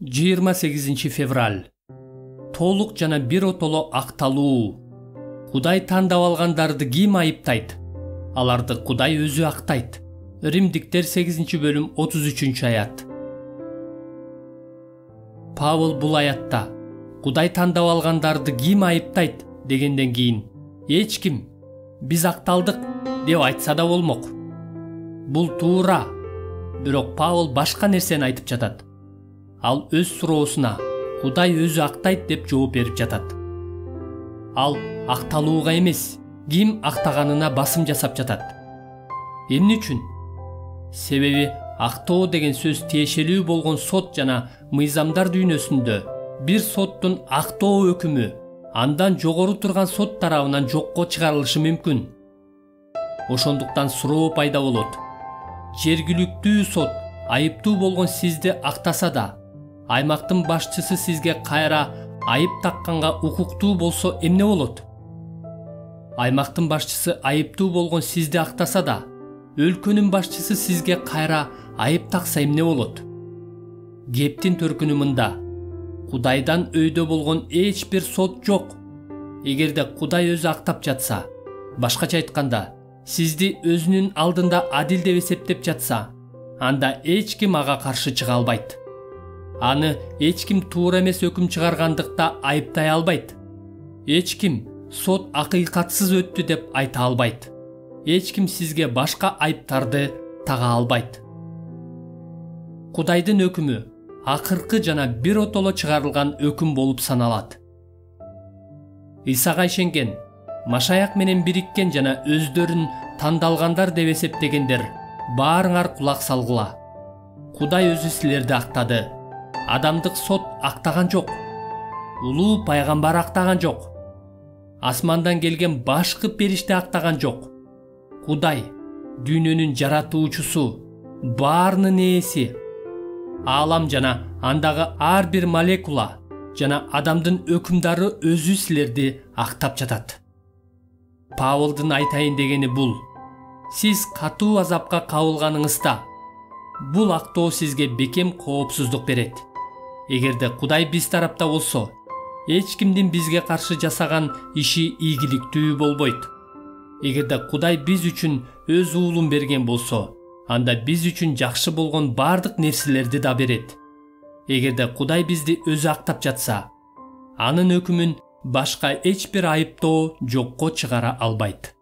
28 февраль. Толук жана биротоло акталуу. Кудай тандап алгандарды ким айыптайт? Аларды Кудай өзү актайт. Римдиктер 8-бөлүм 33-аят. Павыл бул аятта Кудай тандап алгандарды ким айыптайт дегенден кийин эч ким биз акталдык деп айтса да болмок. Бул туура. Бирок Павыл башка нерсени айтып жатат. Ал өз суроосуна Кудай өзү актайт деп жооп берип жатат. Ал акталууга эмес, ким актаганына басым жасап жатат. Эмне үчүн? Себеби актоо деген сөз тиешелүү болгон сот жана мыйзамдар дүйнөсүндө бир соттун актоо өкүмү андан жогору турган сот тарабынан жокко чыгарылышы мүмкүн. Ошондуктан суроо пайда болот. Жергиликтүү сот айыптуу болгон сизди актаса да, аймактын башчысы сизге кайра айып такканга укуктуу болсо эмне болот? Аймактын башчысы айыптуу болгон сизди актаса да, өлкөнүн башчысы сизге кайра айып такса эмне болот? Кептин төркүнү мында. Кудайдан өйдө болгон эч бир сот жок. Эгерде Кудай өзү актап жатса, башкача айтканда, сизди өзүнүн алдында адил деп эсептеп жатса, анда эч ким ага каршы чыга албайт. Аны эч ким туура эмес өкүм чыгаргандыкта айыптай албайт. Эч ким сот акыйкатсыз өттү деп айта албайт. Эч ким сизге башка айыптарды тага албайт. Кудайдын өкүмү акыркы жана биротоло чыгарылган өкүм болуп саналат. Исага ишенген, Машаяк менен бириккен жана өздөрүн тандалгандар деп эсептегендер, баарыңар кулак салгыла. Кудай өзү силерди актады. Адамдык сот актаган жок. Улуу пайгамбар актаган жок. Асмандан келген башкы периште актаган жок. Кудай, дүйнөнүн жаратуучусу, баарынын ээси, аалам жана андагы ар бир молекула жана адамдын өкүмдары өзү силерди актап жатат. Павылдын айтайын дегени бул. Сиз катуу азапка кабылганыңызда, бул актоо сизге бекем коопсуздук берет. Эгерде Кудай биз тарапта болсо, эч кимдин бизге каршы жасаган иши ийгиликтүү болбойт. Эгерде Кудай биз үчүн өз уулун берген болсо, анда биз үчүн жакшы болгон бардык нерселерди да берет. Эгерде Кудай бизди өзү актап жатса, анын өкүмүн башка эч бир айыптоо жокко чыгара албайт.